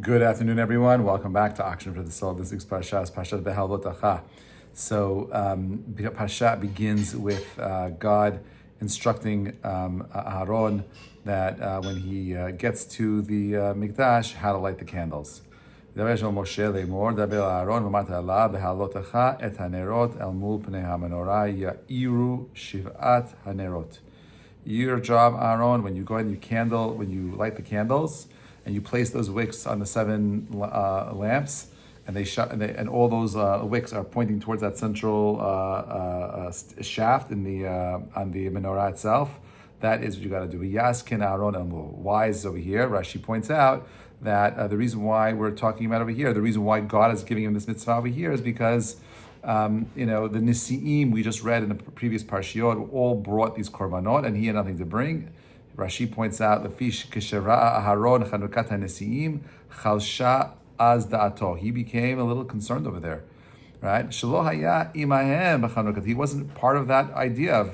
Good afternoon, everyone. Welcome back to Action for the Soul. This week's Parsha is Parsha Beha'alotecha. So, Parsha begins with God instructing Aaron that when he gets to the Mikdash, how to light the candles. Moshe לאמור, דבר אהרון ואמרת לה, בהעלותך את הנרות אל מול פני המנורה, יאירו שבעת הנרות. Your job, Aaron, when you go ahead and when you light the candles, and you place those wicks on the seven lamps, and all those wicks are pointing towards that central shaft in the on the menorah itself. That is what you got to do. Yaskin Aaron Elmul. Why is over here? Rashi points out that the reason why we're talking about over here, the reason why God is giving him this mitzvah over here, is because the Nisi'im we just read in the previous Parshiot all brought these korbanot, and he had nothing to bring. Rashi points out, "Lefish kishera Aharon chanukat hanesiim chalsha az da'ato." He became a little concerned over there, right? Shelo haya imahem b'chanukat. He wasn't part of that idea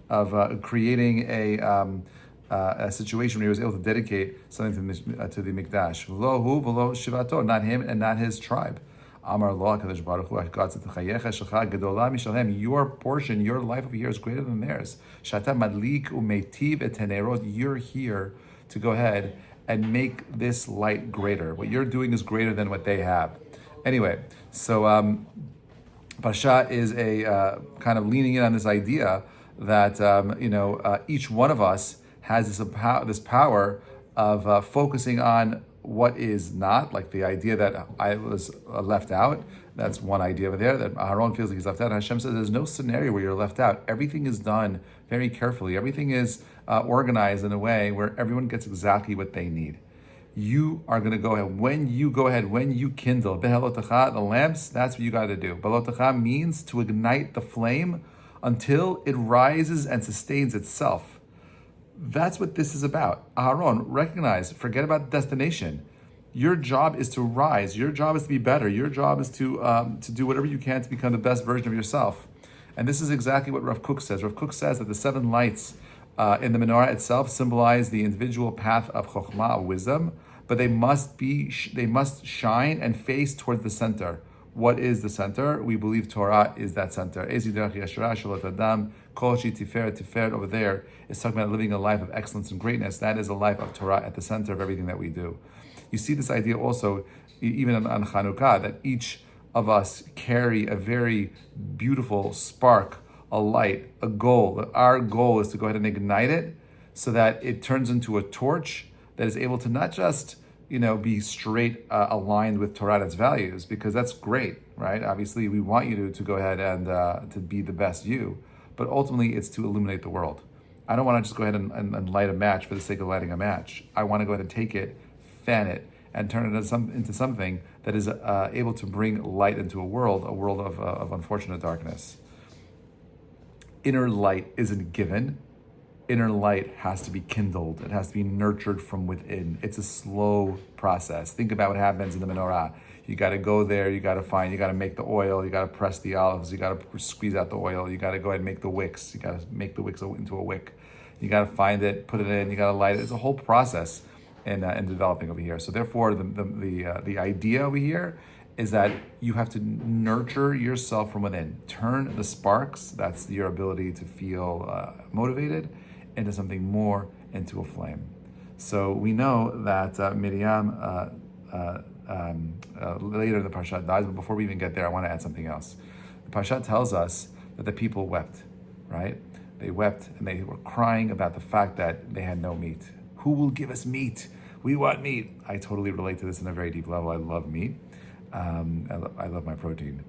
of creating a situation where he was able to dedicate something to the Mikdash. V'lo hu v'lo shivato, not him and not his tribe. Amar lo HaKadosh Baruch Hu, God said, gedola mishalhem. Your portion, your life over here is greater than theirs. Shata madlik umetiv et hanerot. You're here to go ahead and make this light greater. What you're doing is greater than what they have. Anyway, so Parsha is a kind of leaning in on this idea that each one of us has this power of focusing on what is not, like the idea that I was left out. That's one idea over there, that Aaron feels like he's left out. Hashem says there's no scenario where you're left out. Everything is done very carefully. Everything is organized in a way where everyone gets exactly what they need. You are going to go ahead. When you kindle, Beha'alotecha, the lamps, that's what you got to do. Beha'alotecha means to ignite the flame until it rises and sustains itself. That's what this is about. Aaron, recognize, forget about the destination. Your job is to rise. Your job is to be better. Your job is to do whatever you can to become the best version of yourself. And this is exactly what Rav Kook says. Rav Kook says that the seven lights in the menorah itself symbolize the individual path of chokhmah, of wisdom, but they must shine and face towards the center. What is the center? We believe Torah is that center. Tiferet over there is talking about living a life of excellence and greatness. That is a life of Torah at the center of everything that we do. You see this idea also even on Chanukah, that each of us carry a very beautiful spark, a light, a goal. Our goal is to go ahead and ignite it so that it turns into a torch that is able to not just be straight aligned with Torah and its values, because that's great, right? Obviously, we want you to go ahead and to be the best you, but ultimately it's to illuminate the world. I don't want to just go ahead and light a match for the sake of lighting a match. I want to go ahead and take it, fan it, and turn it into something that is able to bring light into a world of unfortunate darkness. Inner light isn't given. Inner light has to be kindled. It has to be nurtured from within. It's a slow process. Think about what happens in the menorah. You got to go there. You got to make the oil. You got to press the olives. You got to squeeze out the oil. You got to go ahead and make the wicks. You got to make the wicks into a wick. You got to find it, put it in. You got to light it. It's a whole process in developing over here. So therefore, the idea over here is that you have to nurture yourself from within. Turn the sparks. That's your ability to feel motivated, into something more, into a flame. So we know that Miriam later in the Parsha dies, but before we even get there, I want to add something else. The Parsha tells us that the people wept, right? They wept and they were crying about the fact that they had no meat. Who will give us meat? We want meat. I totally relate to this on a very deep level. I love meat. I love my protein.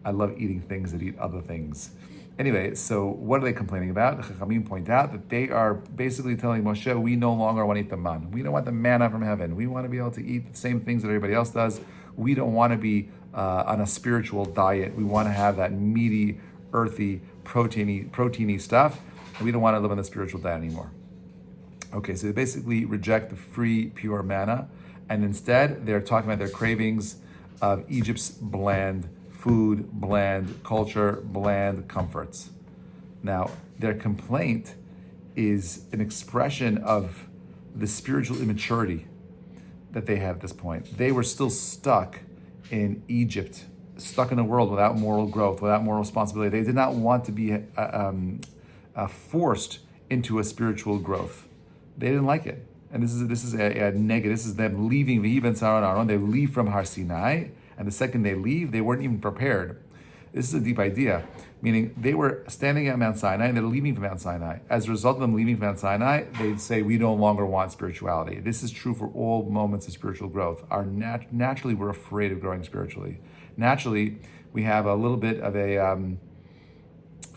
I love eating things that eat other things. Anyway, so what are they complaining about? The Chachamim point out that they are basically telling Moshe, we no longer want to eat the man. We don't want the manna from heaven. We want to be able to eat the same things that everybody else does. We don't want to be on a spiritual diet. We want to have that meaty, earthy, proteiny stuff. And we don't want to live on the spiritual diet anymore. Okay, so they basically reject the free, pure manna. And instead, they're talking about their cravings of Egypt's bland food, bland culture, bland comforts. Now, their complaint is an expression of the spiritual immaturity that they had at this point. They were still stuck in Egypt, stuck in a world without moral growth, without moral responsibility. They did not want to be forced into a spiritual growth. They didn't like it. And this is a negative. This is them leaving V'yiben Tzara and Aaron. They leave from Har Sinai, and the second they leave, they weren't even prepared. This is a deep idea, meaning they were standing at Mount Sinai and they're leaving from Mount Sinai. As a result of them leaving from Mount Sinai, they'd say, we no longer want spirituality. This is true for all moments of spiritual growth. Naturally, we're afraid of growing spiritually. Naturally, we have a little bit of a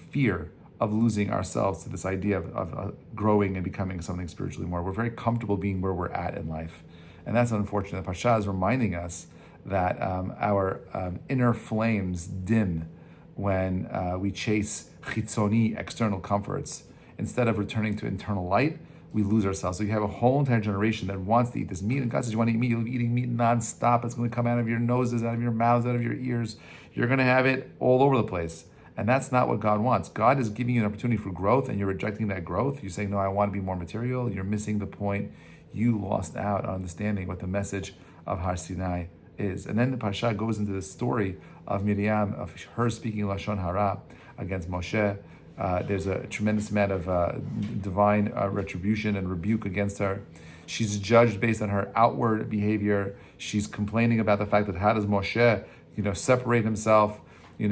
fear of losing ourselves to this idea of growing and becoming something spiritually more. We're very comfortable being where we're at in life. And that's unfortunate. The Parsha is reminding us that our inner flames dim when we chase chitzoni, external comforts. Instead of returning to internal light, we lose ourselves. So you have a whole entire generation that wants to eat this meat, and God says, you want to eat meat, you'll be eating meat nonstop. It's going to come out of your noses, out of your mouths, out of your ears. You're going to have it all over the place. And that's not what God wants. God is giving you an opportunity for growth, and you're rejecting that growth. You're saying, no, I want to be more material. You're missing the point. You lost out on understanding what the message of Har Sinai is. And then the Parsha goes into the story of Miriam, of her speaking Lashon Hara against Moshe. There's a tremendous amount of divine retribution and rebuke against her. She's judged based on her outward behavior. She's complaining about the fact that how does Moshe, separate himself? That's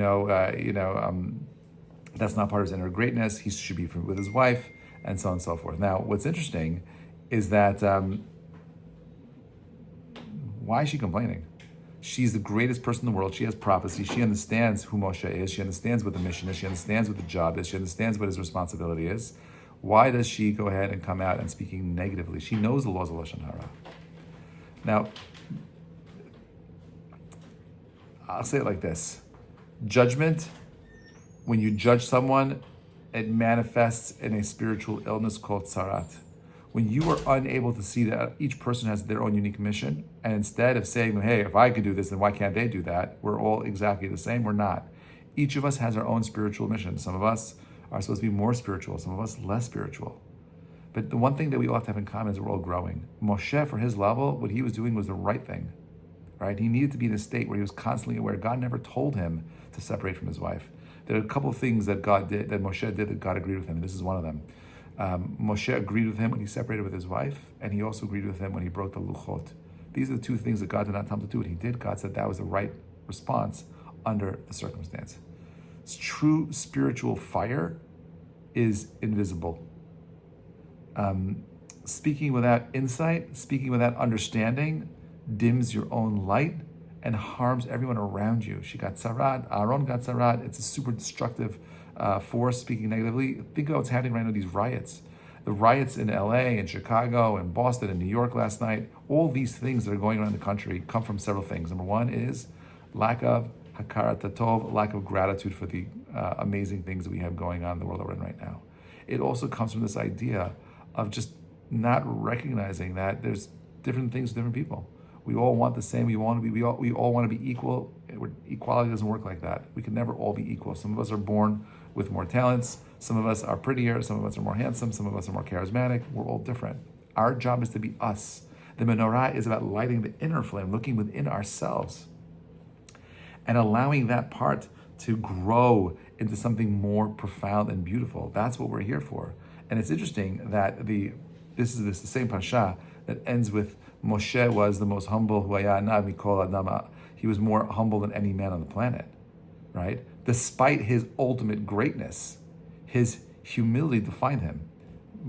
not part of his inner greatness. He should be with his wife, and so on and so forth. Now, what's interesting is that why is she complaining? She's the greatest person in the world. She has prophecy. She understands who Moshe is. She understands what the mission is. She understands what the job is. She understands what his responsibility is. Why does she go ahead and come out and speaking negatively? She knows the laws of Lashon Hara. Now, I'll say it like this. Judgment, when you judge someone, it manifests in a spiritual illness called tzarat. When you are unable to see that each person has their own unique mission, and instead of saying, hey, if I could do this, then why can't they do that? We're all exactly the same. We're not. Each of us has our own spiritual mission. Some of us are supposed to be more spiritual, some of us less spiritual. But the one thing that we all have to have in common is we're all growing. Moshe, for his level, what he was doing was the right thing. Right? He needed to be in a state where he was constantly aware. God never told him to separate from his wife. There are a couple of things that Moshe did that God agreed with him, and this is one of them. Moshe agreed with him when he separated with his wife, and he also agreed with him when he broke the luchot. These are the two things that God did not tell him to do. What he did, God said that was the right response under the circumstance. True spiritual fire is invisible. Speaking without insight, speaking without understanding, dims your own light and harms everyone around you. She got tzarat, Aaron got tzarat. It's a super destructive force speaking negatively. Think about what's happening right now, these riots. The riots in LA and Chicago and Boston and New York last night, all these things that are going around the country come from several things. Number one is lack of hakarat tov, lack of gratitude for the amazing things that we have going on in the world that we're in right now. It also comes from this idea of just not recognizing that there's different things for different people. We all want the same. We all want to be equal. Equality doesn't work like that. We can never all be equal. Some of us are born with more talents. Some of us are prettier. Some of us are more handsome. Some of us are more charismatic. We're all different. Our job is to be us. The menorah is about lighting the inner flame, looking within ourselves, and allowing that part to grow into something more profound and beautiful. That's what we're here for. And it's interesting that this is the same Parsha that ends with Moshe was the most humble, he was more humble than any man on the planet, right? Despite his ultimate greatness, his humility defined him.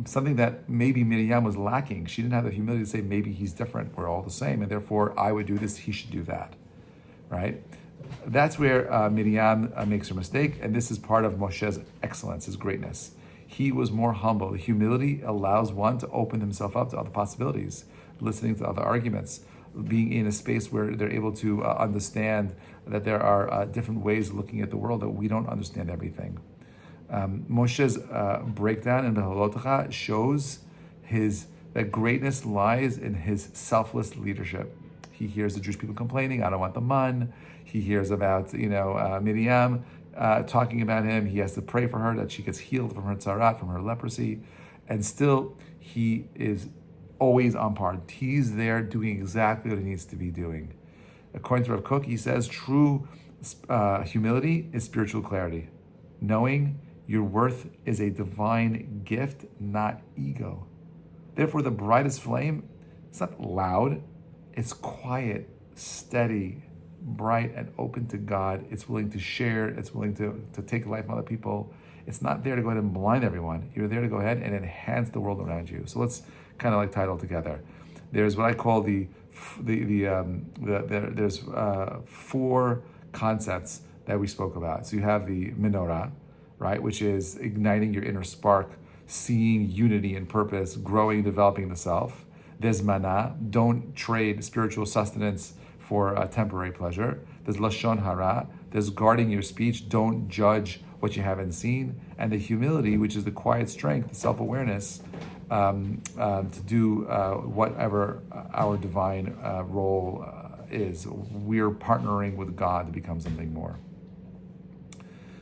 Something that maybe Miriam was lacking. She didn't have the humility to say, maybe he's different, we're all the same, and therefore I would do this, he should do that, right? That's where Miriam makes her mistake, and this is part of Moshe's excellence, his greatness. He was more humble. The humility allows one to open himself up to other possibilities, listening to other arguments, being in a space where they're able to understand that there are different ways of looking at the world, that we don't understand everything. Moshe's breakdown in Beha'alotecha shows that greatness lies in his selfless leadership. He hears the Jewish people complaining, I don't want the man. He hears about Miriam talking about him. He has to pray for her that she gets healed from her tzarat, from her leprosy, and still he is always on par. He's there doing exactly what he needs to be doing. According to Rav Kook, he says true humility is spiritual clarity, knowing your worth is a divine gift, not ego. Therefore, the brightest flame, it's not loud, it's quiet, steady, bright, and open to God. It's willing to share, it's willing to take life from other people. It's not there to go ahead and blind everyone. You're there to go ahead and enhance the world around you. So let's kind of like tie it all together. There's what I call there's 4 concepts that we spoke about. So you have the menorah, right, which is igniting your inner spark, seeing unity and purpose, growing, developing the self. There's mana, don't trade spiritual sustenance for temporary pleasure. There's lashon hara, there's guarding your speech, don't judge what you haven't seen. And the humility, which is the quiet strength, the self-awareness, to do whatever our divine role is. We're partnering with God to become something more.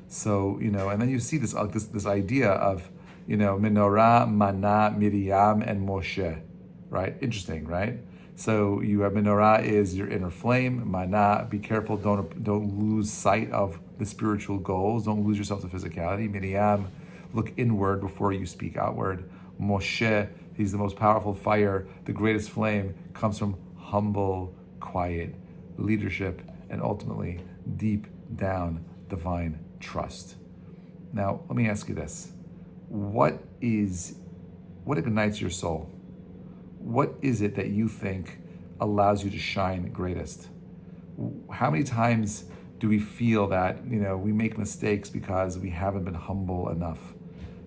So, and then you see this idea of, menorah, mana, Miriam, and Moshe, right? Interesting, right? So you have menorah is your inner flame. Mana, be careful, don't lose sight of the spiritual goals. Don't lose yourself to physicality. Miriam, look inward before you speak outward. Moshe, he's the most powerful fire. The greatest flame comes from humble, quiet leadership, and ultimately deep down divine trust. Now, let me ask you this. What ignites your soul? What is it that you think allows you to shine greatest? How many times do we feel that, we make mistakes because we haven't been humble enough?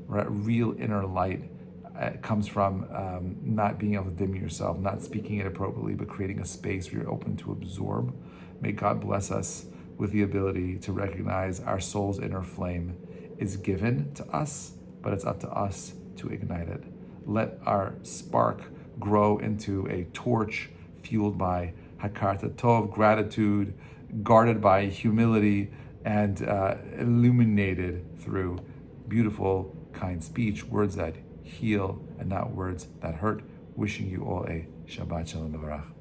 Right? Real inner light comes from not being able to dim yourself, not speaking it appropriately, but creating a space where you're open to absorb. May God bless us with the ability to recognize our soul's inner flame is given to us, but it's up to us to ignite it. Let our spark grow into a torch fueled by hakarta tov, gratitude, guarded by humility, and illuminated through beautiful, kind speech, words that heal and not words that hurt. Wishing you all a Shabbat Shalom Baruch.